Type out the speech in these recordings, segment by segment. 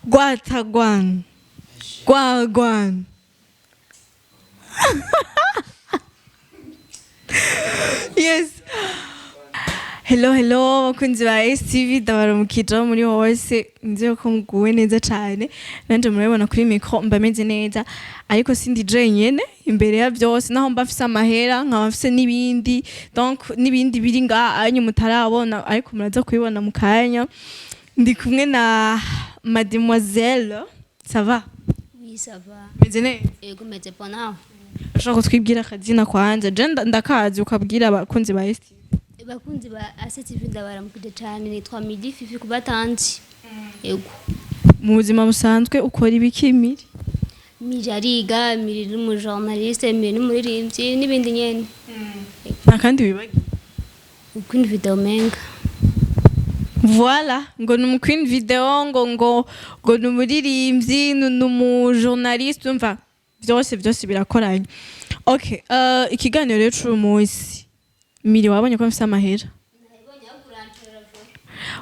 Guatagwan. Guagwan. Yes. Hello bakunzi ba STV ndabaramukije muri hose nzi ko muguwe neza cyane nanje murabona kuri micro mbameze neza ariko sindi jenyene imbere ya byose naho mbafise amahera nkabafise nibindi donc nibindi biri nga anyu mutarabona ariko muraza kubibona mu kanya ndi kumwe na mademoiselle ça va? Oui ça va. Meze neza? Yego meze bona. Ushaka kutwibwira akazina kwanza je ndakazi ukabwira abakunzi ba STV. Bakunzi ba STV ndabaramukije cyane nitwa Midi Fifi kubatanzi. Yego. Mu buzima busanzwe ukora ibiki Miri? Miri ariga, Miri ni mu journaliste, Miri ni umuririmbyi n'ibindi nyene. Nakandi wibagiye? Queen video menga. Voilà, ngo numu Queen video ngo numuririmbyi numu journaliste umva byose birakoranye. Okay, ikiganiro rero cy'umunsi Miri wabonye ko mfise amahera?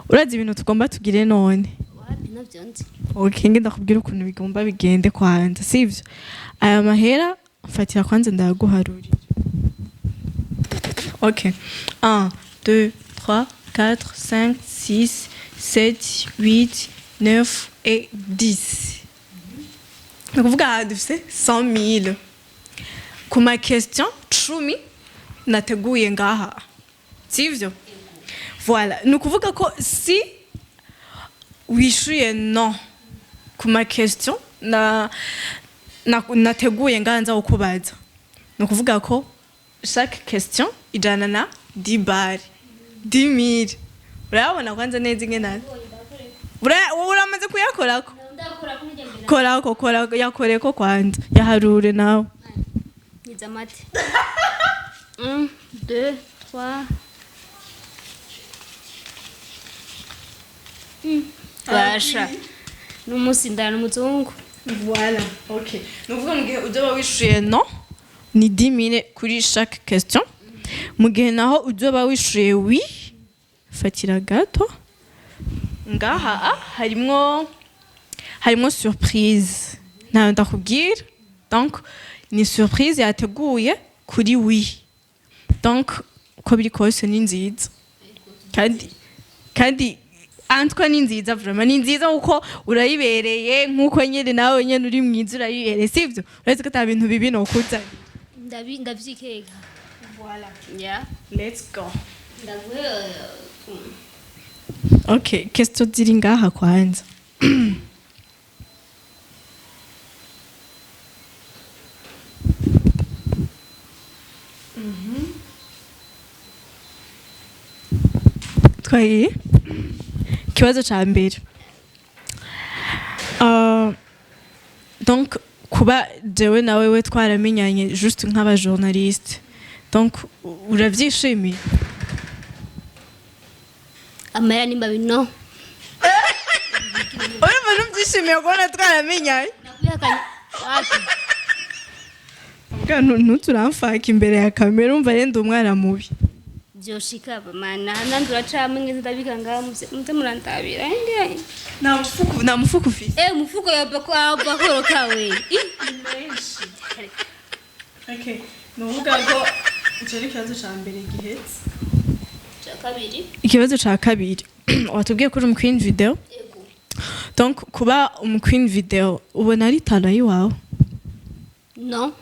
Urazi ibintu tugomba tugire none? Wapi navyonzi. Okay, ngenda kubwira ukuntu bigomba bigende kwanza, sivyo? Aya mahera mfatira kwanza ndaguharurira. Okay. 1 2 3 4 5 6 7 8 9 et 10. Ukuvuga dufise 100,000. Kuma question 10 nateguye ngaha. Sivyo? Voilà. Nukuvuga ko si wishuye non kuma question nateguye ngaha nza ukubaza. Nukuvuga ko chaque question ijana na 10 bari. 10,000. Urabona kwanza neza ingena. Uramaze kuyakorako? Korako yakoreko kwanza. Yaharure nawe. Nizamate. 1 2 3 Basha. Numusi ndana umuzungu. Voilà. Okay. Nuvuga mugihe uzoba wishuye non ni 10,000 kuri chaque question. Mugihe naho uzoba wishuye oui fatira gato. Ngaha harimwo surprise. Na ndakubwira. Donc ni surprise yateguye kuri oui. Donc ko biri kose ni nziza. Kandi antwa ni nziza vraiment ni nziza uko urayibereye nkuko nyene nawe nyene uri mwiza urayibereye sivyo uretse ko ta bintu bibi no kuza ndavyikeka. Voilà. Yeah. Let's go. Ndavuye. Okay, question ziri ngaha kwanza. Twaye kibazo ca mbere. Donc kuba jewe na wewe twaramenyanye juste nk'aba journaliste. Donc uravyishimiye? Amara nimba bino. Urumva ntubyishimiye kubona twaramenyanye? Yihakanye. Wapi? Bwana ntuturamfaka imbere ya kamera umva renda umwana mubi. Byoshika bamana nandura camwe ndabika ngamuze mute murantabira ndi. Na mufuko ufite? Mufuko bakoro kawe. Okay. Nuvuga ko icyo kibazo ca mbere gihetse. Ikibazo ca kabiri. Watubwiye kuri mu Queen video? Yego. Donc kuba mu Queen video ubona ari tara yiwawe? No.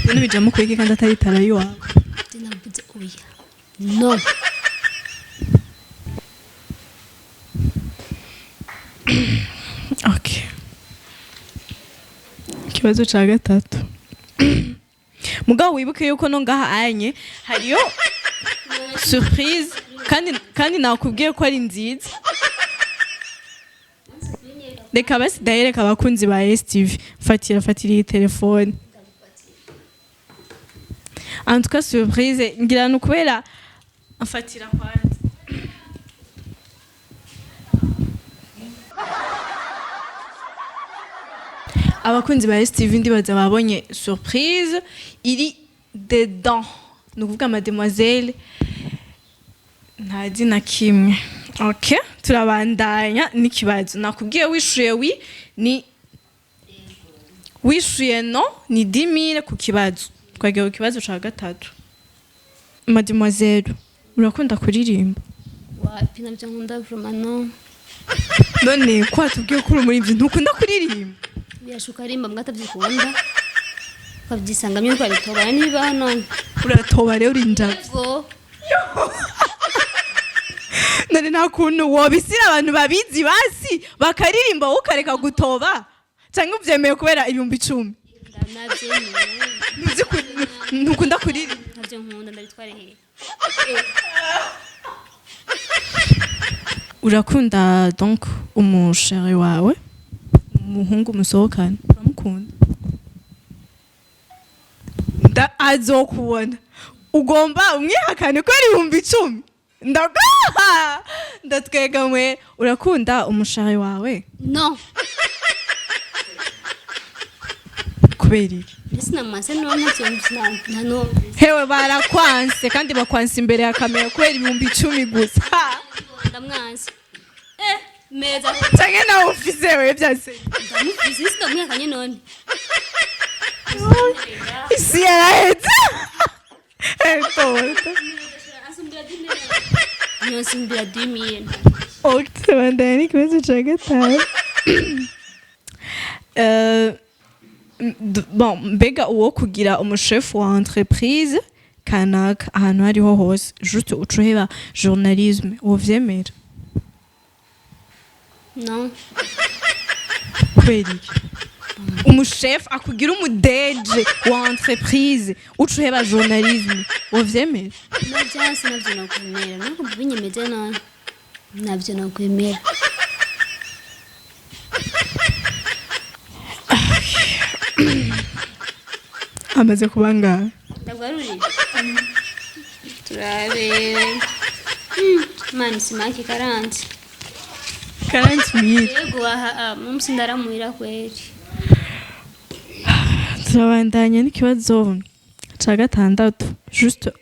None bijamo kwiki kandi atari tara yiwawe? Tinabuze oya. No. Okay. Ikibazo ca gatatu. Mugabo wibuke yuko no ngaha anye hariyo surprise kandi nakubwiye ko ari nziza. Reka basi direct abakunzi ba STV fatira iyi telefone. En tout cas surprise ngira nukubera afatira kwanza. Abakunzi ba STV ndibaza babonye surprise iri dedans. Nukuvuga mademoiselle ntazi na kimwe. Okay, turabandanya n'ikibazo. Nakubwiye wishuye ni wishuye no ni 10,000 ku kibazo. Twagiye ku kibazo ca gatatu. Mademoiselle, urakunda kuririmba? Wapi navyo nkunda vraiment no. None ko atubwiye ko uri muri ivyo ntukunda kuririmba? Birashuka rimba mwatavyikunda. Ukavyisangamye ko abitobana niba none. Uratoba rero urinjavye. None nta kuntu wobisira abantu babizi basi bakaririmba ukareka gutoba cyangwa uvyemeye kubera 10,000. Ntukunda kuririmba? Navyo nkunda ndabitware hehe. Urakunda donc umusheri wawe? Umuhungu musohokana? Uramukunda? Azokubona. Ugomba umwihakane ko ari 10,000. Ndatwegamwe. Urakunda umusheri wawe? No. Kubera iki? Sina mase no ntacyo no. Hewe barakwanse kandi bakwanse imbere ya kamera kubera 10,000 gusa. Ndamwanse. Meza. Cyangwa nawe ufise wewe byase. Ndamufise sitamwihakanye none. Isi yarahetse. Nyosumbira 10,000. Okay, bandani kibazo ca gatanu. Bon, mbega uwo kugira umuchef wa entreprise kanaka ahantu hariho hose juste ucuheba journalisme uvyemera? No. Kweli umuchef akugira umudeje wa entreprise ucuheba journalisme uvyemera? Navyanse navyo nakwemera nako binyemeze none. Navyo nakwemera. Amaze kubanga Ndagwaruri. Turabe. Mani simaki 40. 40,000. Yego aha mumsi ndaramuhira kweli. Turabandanya n'ikibazo ca gatandatu. Juste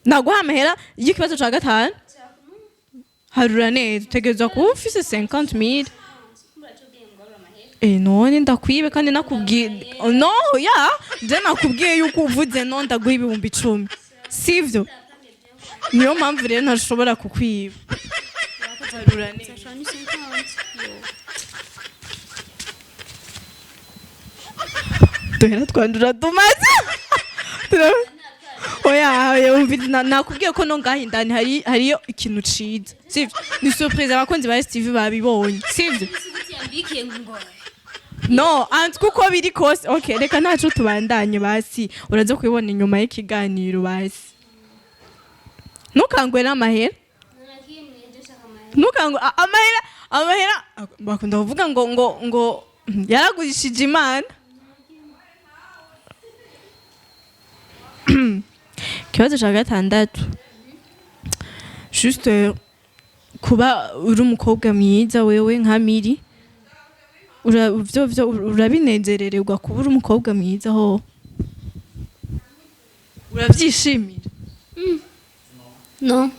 naguha amahera y'ikibazo ca gatanu? Harura neza utegerezwa kuba ufise 50,000. None ndakwibe kandi nakubwiye no ya je nakubwiye yuko uvuze no ndaguha 10,000. Sivyo? Niyo mpamvu rero ntashobora kukwiba. Harura neza. Duhera twandura tumaze. Oya umvira nakubwiye ko no ngahindani hariyo ikintu ciza. Sivyo? Ni surprise abakonzi ba STV babibonye. Sivyo? Yambikiye ngo No, kuko biri kose. Okay, reka ntacu tubandanye basi. Uraza kubibona inyuma y'ikiganiro basi. Ntukangwe n'amahera. Ntukangwe amahera bakunda kuvuga ngo yaragurishije Imana. Kibazo ca gatandatu. Juste kuba uri umukobwa mwiza wewe nka Miri. Urabinezerererwa kuba uri umukobwa mwiza ho? Uravyishimira? No.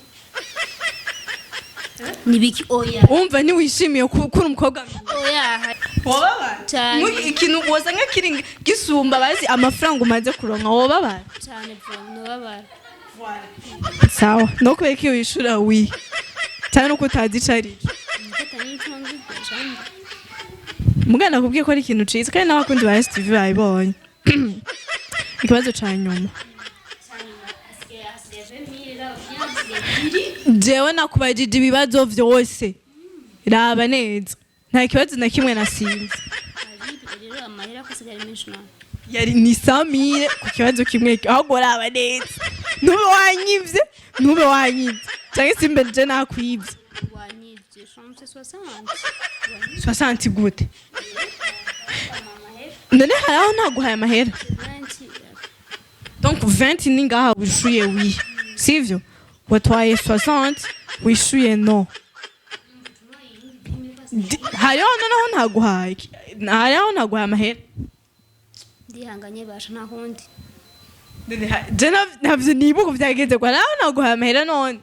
Nibiki oya. Umva ni wishimiye kuba uri umukobwa mwiza? Oya. Wobabara? Ikintu woza nk'akiri gisumba bazi amafaranga umaze kuronka wobabara? Cyane bro, nobabara. Sawa, no kubera iyo wishura wi. Cyane uko utazi cari. Mugana kubwiye ko ari ikintu ciza kandi n'abakundi ba STV bayibonye. Ikibazo ca nyuma. Jewe nakubajije ibibazo vyose. Raba neza. Nta kibazo na kimwe nasinze. Yari ni 100,000 ku kibazo kimwe ahubwo raba neza. Nube wanyivye. Cyangwa simbe je nakwivye. Wanyivye 60 gute? None haraho naguhaye amahera. Donc 20 ni ngaha wishuye wi. Sivyo? Watwaye 60 wishuye no. Hariho noneho ntaguhaye. Hariho naguhaye amahera. Ndihanganye basha nahundi. Je navyo nibuka vyagenze kwa hariho naguhaye amahera none.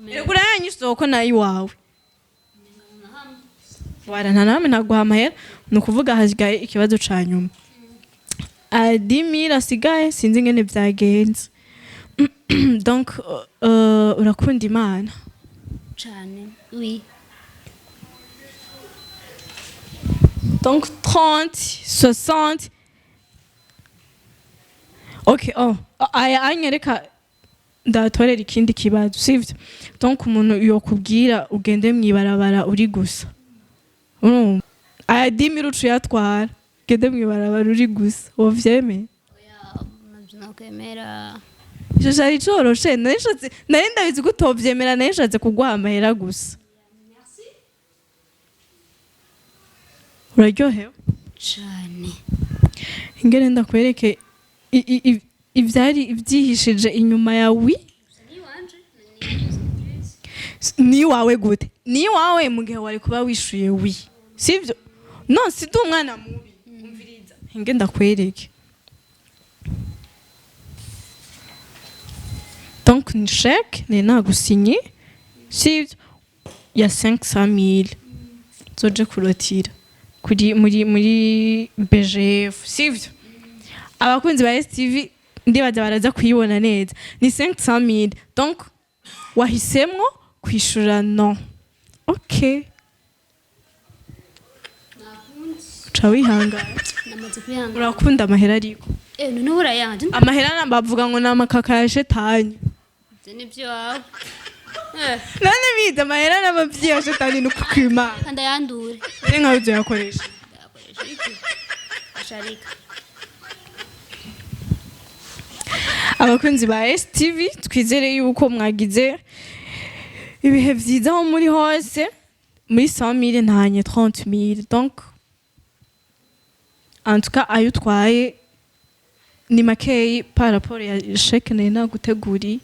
Ego urayanyisho ko nayi wawe. Wara ntaname naguha amahera nukuvuga hasigaye ikibazo ca nyuma. 10,000 asigaye sinzi ingene vyagenze. Donc urakunda Imana cyane oui. Donc 30, 60. Ok, anyereka ndatorera ikindi kibazo, sivyo? Donc umuntu yokubwira ugende mwibarabara uri gusa. 10,000 ucuyatwara, ugende mwibarabara uri gusa. Wovyemeye? Oya, nakwemera. Ico cari coroshe, nari ndabizi ko utovyemera, nari nshatse kuguha amahera gusa. Uraryohewe cyane. Ingene ndakwereke ivyari ivyihishije inyuma ya wi ni wawe gute? Ni wawe mu gihe wari kuba wishuye wi, sivyo? No, si ndi umwana mubi. Umviriza, ingene ndakwereke. Donc ni chèque ni nagusinye, sivyo? Ya 500,000 zoje kurotira muri BGF, sivyo? Abakunzi ba STV ndibaza baraza kuyibona neza. Ni 500,000. Donc wahisemwo kwishura no. Okay. Cha wihangana. Namaze kwihangana. Urakunda amahera ariko. None urayanje. Amahera nabavuga ngo namakaka ya shetani. Nibyo wawe. None biza amahera n'abavyi ya shetani nukukwima. Kanda yandure. Ere nkaho uzo yakoresha. Yakoresha iki? Asharika. Abakunzi ba STV twizere yuko mwagize ibihe vyiza aho muri hose. Muri 100,000 ntanye 30,000. Donc en tout cas ayo utwaye ni makeyi par rapport ya chèque nena guteguri.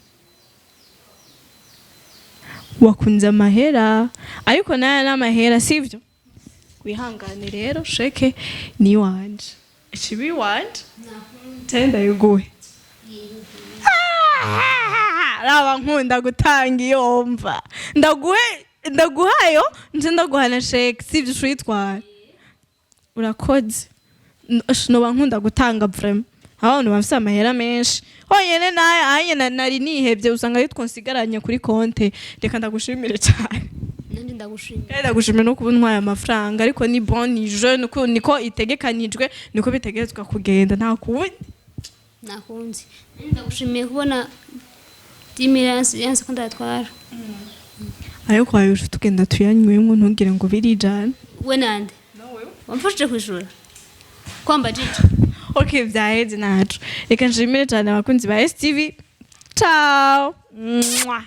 Wakunze amahera ariko naye n'amahera, sivyo? Wihangane rero, chèque ni wanje. Ichibi wanje? Tenda yuguhe. Raba nkunda gutanga iyo mva. Ndaguhayo nje ndaguha na chèque, sivyo ushitwara. Urakoze. Noba nkunda gutanga vraiment. Abantu bafite amahera menshi. Oyene naye anye nari nihebye usanga yitwonsigaranye kuri konte. Reka ndagushimire cyane. Nandi ndagushimira. Ndagushimira no kuba ntwaye amafaranga ariko ni bon ni jeune niko itegekanijwe niko bitegetswe kugenda nta kundi. Nakunze. Ndagushimiye kubona 10,000 yanse ko ndatwara. Ayo kwayo tugenda tuyanywemo ntugire ngo birijana. We nande? Nawe. Wamfashije kwishura. Kwamba jiji. Okay, vyaheze nacu. Reka nshimire cyane abakunzi ba STV. Ciao. Mwah.